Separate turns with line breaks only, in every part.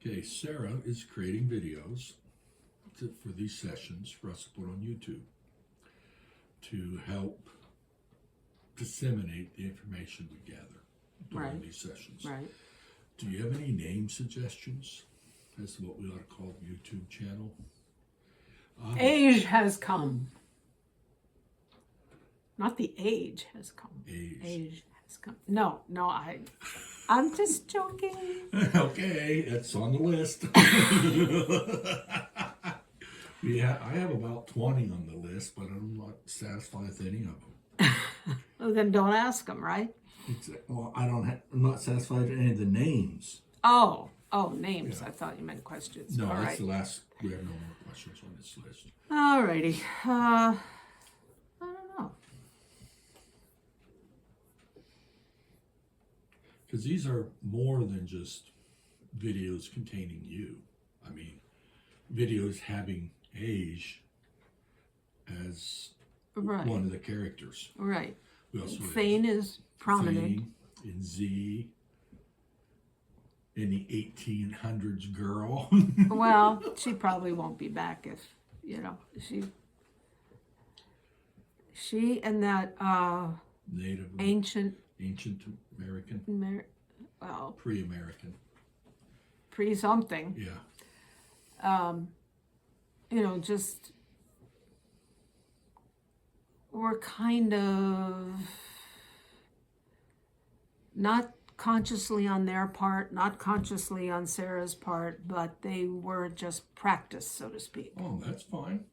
Okay, Sarah is creating videos for these sessions for us to put on YouTube to help disseminate the information we gather during these sessions.
Right.
Do you have any name suggestions as to what we ought to call the YouTube channel?
Age has come. Not the age has come. Age has come. No, I'm just joking.
Okay, it's on the list. I have about 20 on the list, but I'm not satisfied with any of them.
Well, then don't ask them, right?
Well, I'm not satisfied with any of the names.
Oh, names. Yeah. I thought you meant questions.
No,
all
that's
right.
The last. We have no more questions on this list.
All righty. I don't know.
Because these are more than just videos containing you. I mean, videos having age as one of the characters.
Right.
We also
Thane is prominent.
Thane in Z. In the 1800s girl.
Well, she probably won't be back if, she and that
Native
ancient
American. Pre-American.
Pre-something.
Yeah.
Just were kind of not consciously on their part, not consciously on Sarah's part, but they were just practice, so to speak.
Oh, that's fine.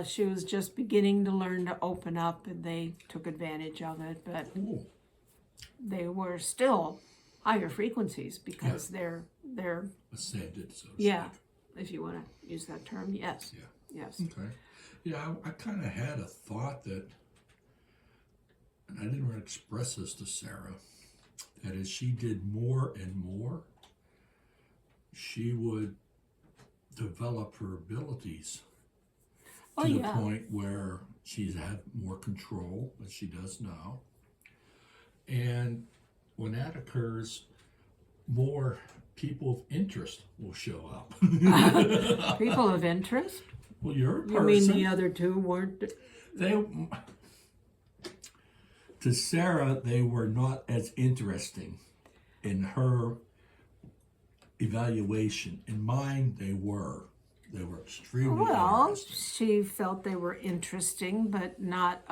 She was just beginning to learn to open up, and they took advantage of it, but they were still higher frequencies because they're
ascended, so to
speak. If you want to use that term, yes.
Yeah.
Yes.
Okay. Yeah, I kind of had a thought that, and I didn't want to express this to Sarah, that as she did more and more, she would develop her abilities to the point where she'd have more control than she does now. And when that occurs, more people of interest will show up.
People of interest?
Well, you're a person.
You mean the other two weren't?
To Sarah, they were not as interesting in her evaluation. In mine, they were. They were extremely interesting.
She felt they were interesting, but not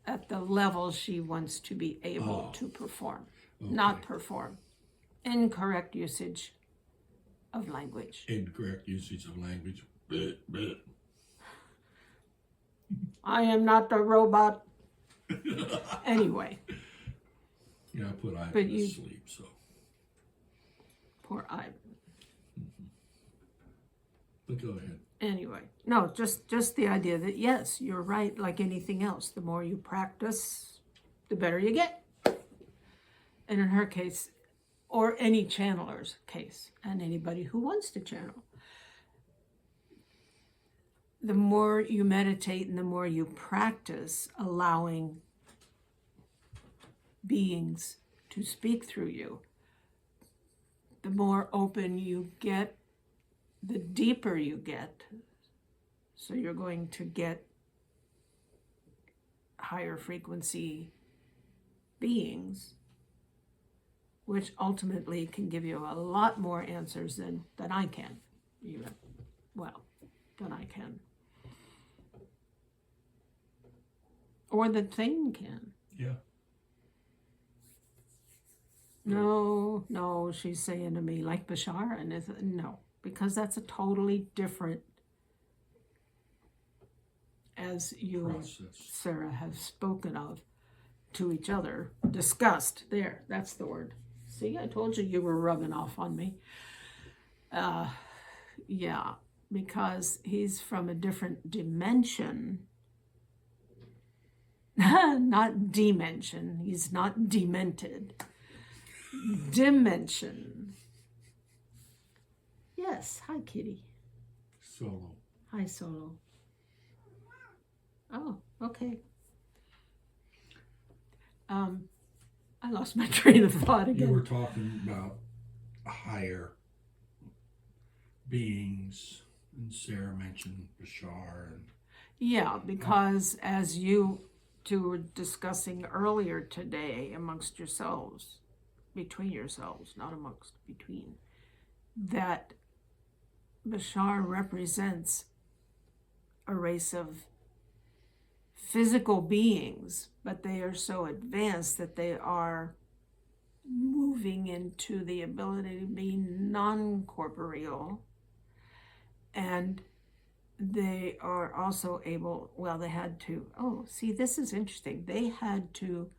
at the level she wants to be able to perform. Okay. Not perform. Incorrect usage of language.
Incorrect usage of language.
I am not a robot. Anyway.
Yeah, I put Ivan to sleep, so.
Poor Ivan.
Mm-hmm. But go ahead.
Anyway, no, just the idea that, yes, you're right, like anything else. The more you practice, the better you get. And in her case, or any channeler's case, and anybody who wants to channel, the more you meditate and the more you practice allowing beings to speak through you, the more open you get, the deeper you get. So you're going to get higher frequency beings, which ultimately can give you a lot more answers than I can, even. Well, than I can. Or the Thane can.
Yeah.
No, she's saying to me, like Bashar, and no, because that's a totally different, as you and Sarah have spoken of to each other, discussed. There, that's the word. See, I told you were rubbing off on me. Yeah, because he's from a different dimension. Not dimension. He's not demented. Dimension. Yes. Hi, Kitty.
Solo.
Hi, Solo. Oh, okay. I lost my train of thought again.
You were talking about higher beings. And Sarah mentioned Bashar and
Yeah, because as you two were discussing earlier today amongst yourselves, between yourselves, not amongst, between, that Bashar represents a race of physical beings, but they are so advanced that they are moving into the ability to be non-corporeal, and they are also able, well, they had to, oh, see, this is interesting. They had to,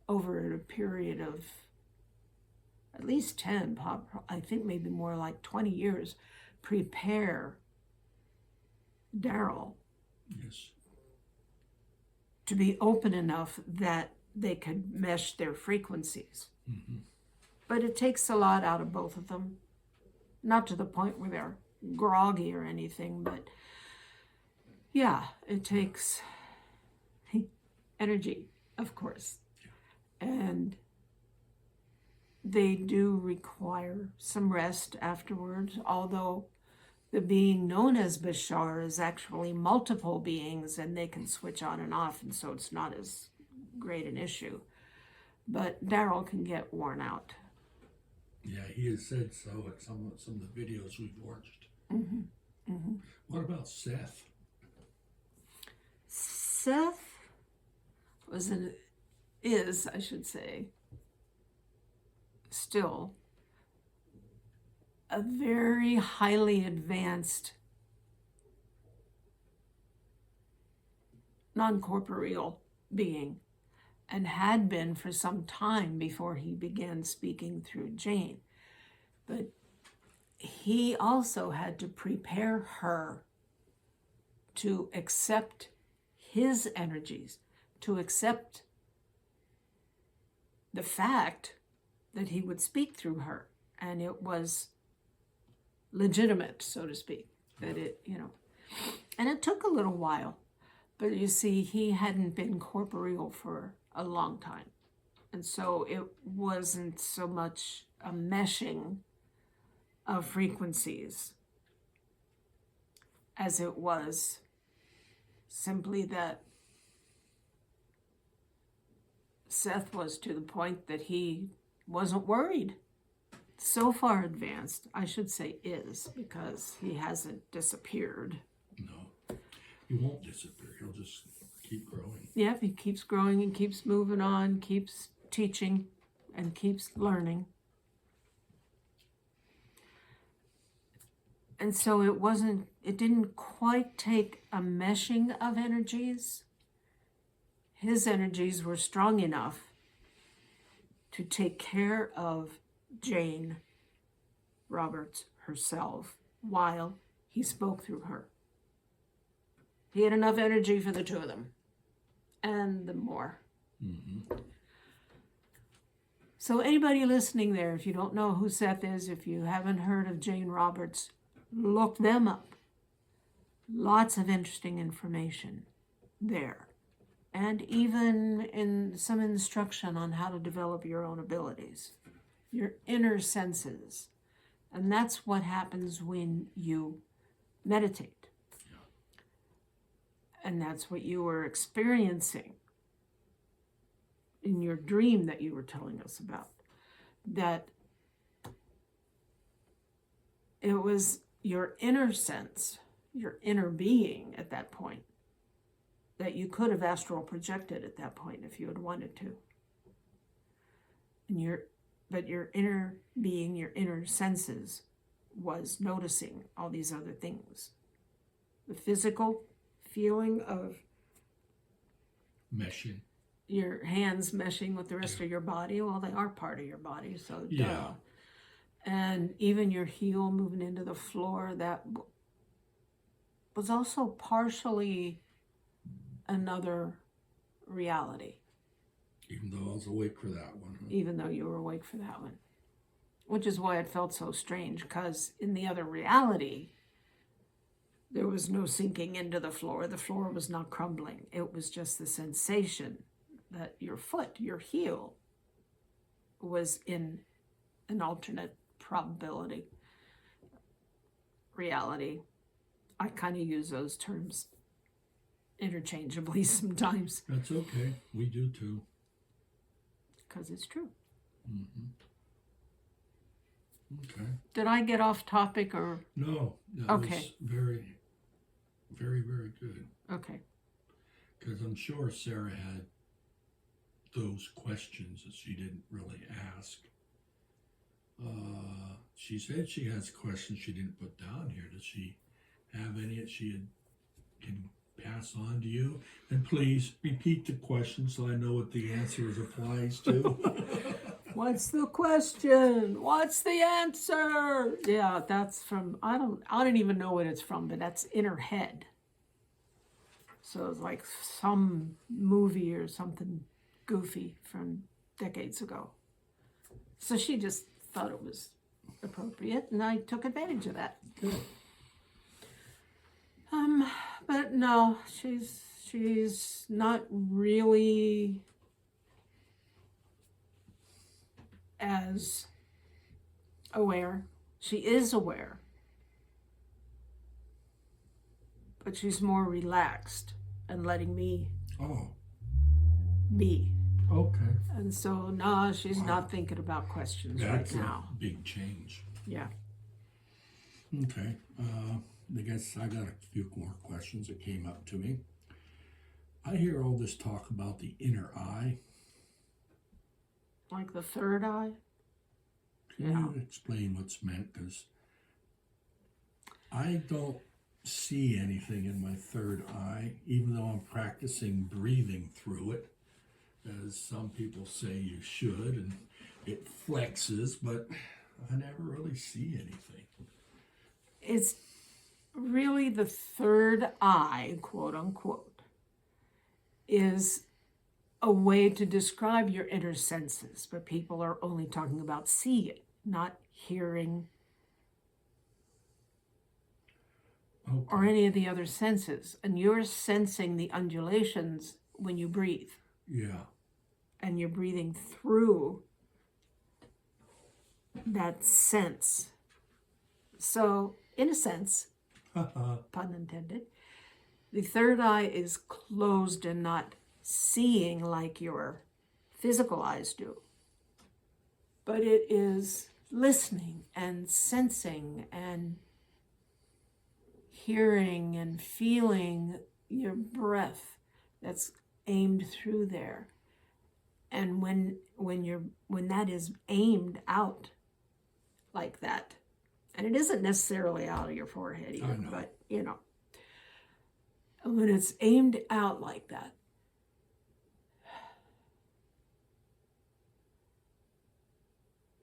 over a period of at least 10, I think maybe more like 20 years, prepare Daryl
yes,
to be open enough that they could mesh their frequencies.
mm-hmm.
But it takes a lot out of both of them. Not to the point where they're groggy or anything, but yeah, it takes energy, of course. And they do require some rest afterwards, although the being known as Bashar is actually multiple beings and they can switch on and off, and so it's not as great an issue. But Daryl can get worn out.
Yeah, he has said so at some of the videos we've watched.
Mm-hmm. Mm-hmm.
What about Seth?
Seth is, I should say, still a very highly advanced non-corporeal being, and had been for some time before he began speaking through Jane. But he also had to prepare her to accept his energies, to accept the fact that he would speak through her, and it was legitimate, so to speak, that it, and it took a little while, but you see, he hadn't been corporeal for a long time, and so it wasn't so much a meshing of frequencies as it was simply that Seth was to the point that he wasn't worried. So far advanced, I should say is, because he hasn't disappeared.
No, he won't disappear. He'll just keep growing.
Yeah, he keeps growing and keeps moving on, keeps teaching and keeps learning. And so it didn't quite take a meshing of energies. His energies were strong enough to take care of Jane Roberts herself while he spoke through her. He had enough energy for the two of them, and the more.
Mm-hmm.
So anybody listening there, if you don't know who Seth is, if you haven't heard of Jane Roberts, look them up. Lots of interesting information there. And even in some instruction on how to develop your own abilities, your inner senses. And that's what happens when you meditate. Yeah. And that's what you were experiencing in your dream that you were telling us about. That it was your inner sense, your inner being at that point, that you could have astral projected at that point if you had wanted to. And but your inner being, your inner senses, was noticing all these other things. The physical feeling of
Meshing.
Your hands meshing with the rest of your body. Well, they are part of your body, so
yeah.
Duh. And even your heel moving into the floor, that was also partially another reality.
Even though I was awake for that one. Huh?
Even though you were awake for that one. Which is why it felt so strange, because in the other reality, there was no sinking into the floor. The floor was not crumbling. It was just the sensation that your foot, your heel, was in an alternate probability, reality. I kind of use those terms interchangeably sometimes
That's okay. We do too.
because it's true.
Mm-hmm. Okay.
Did I get off topic or?
No, that
Okay.
was very, very, very good.
Okay.
Because I'm sure Sarah had those questions that she didn't really ask. She said she has questions she didn't put down here. Does she have any that can pass on to you? And please repeat the question so I know what the answer applies to.
What's the question? What's the answer? Yeah, that's from, I don't even know what it's from, but that's in her head. So it's like some movie or something goofy from decades ago. So she just thought it was appropriate, and I took advantage of that.
Good.
But no, she's not really as aware. She is aware, but she's more relaxed and letting me
Oh,
be.
okay.
And so, no, she's not thinking about questions
That's
right now.
a big change.
Yeah.
Okay. I guess I got a few more questions that came up to me. I hear all this talk about the inner eye.
Like the third eye?
Can you explain what's meant? Because I don't see anything in my third eye, even though I'm practicing breathing through it, as some people say you should, and it flexes, but I never really see anything.
It's really the third eye, quote unquote, is a way to describe your inner senses, but people are only talking about seeing, not hearing,
Okay.
or any of the other senses. And you're sensing the undulations when you breathe,
Yeah.
and you're breathing through that sense. So, in a sense, pun intended, the third eye is closed and not seeing like your physical eyes do, but it is listening and sensing and hearing and feeling your breath that's aimed through there. And when that is aimed out like that, and it isn't necessarily out of your forehead either,
I know.
but when it's aimed out like that,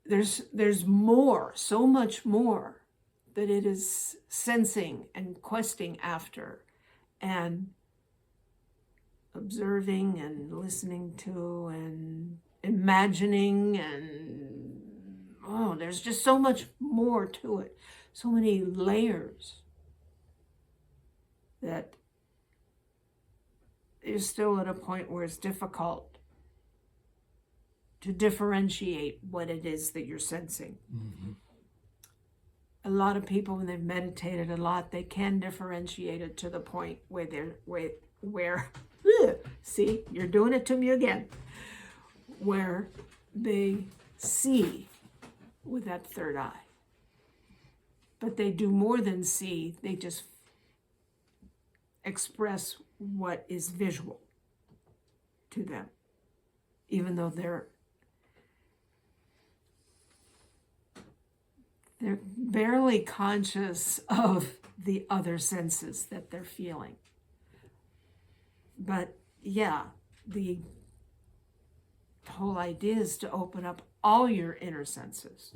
there's more, so much more that it is sensing and questing after and observing and listening to and imagining, and there's just so much more to it, so many layers that you're still at a point where it's difficult to differentiate what it is that you're sensing.
Mm-hmm.
A lot of people, when they've meditated a lot, they can differentiate it to the point where see, you're doing it to me again, where they see with that third eye. But they do more than see, they just express what is visual to them, even though they're barely conscious of the other senses that they're feeling. But yeah, the whole idea is to open up all your inner senses.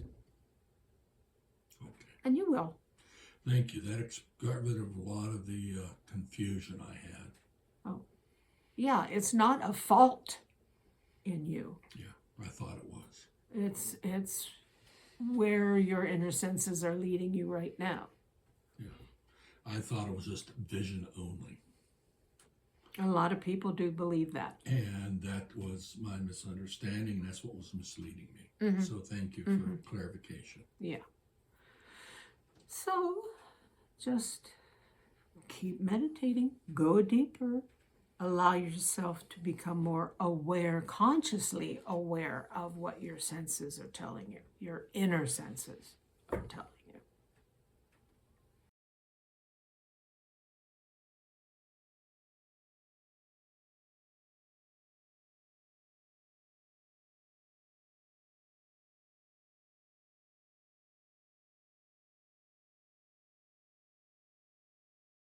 Okay.
And you will.
Thank you. That got rid of a lot of the confusion I had.
Oh, yeah, it's not a fault in you.
Yeah, I thought it was.
It's where your inner senses are leading you right now.
Yeah, I thought it was just vision only.
A lot of people do believe that.
And that was my misunderstanding. That's what was misleading me.
Mm-hmm.
So thank you for clarification.
Yeah. So just keep meditating, go deeper, allow yourself to become more aware, consciously aware of what your senses are telling you, your inner senses are telling you.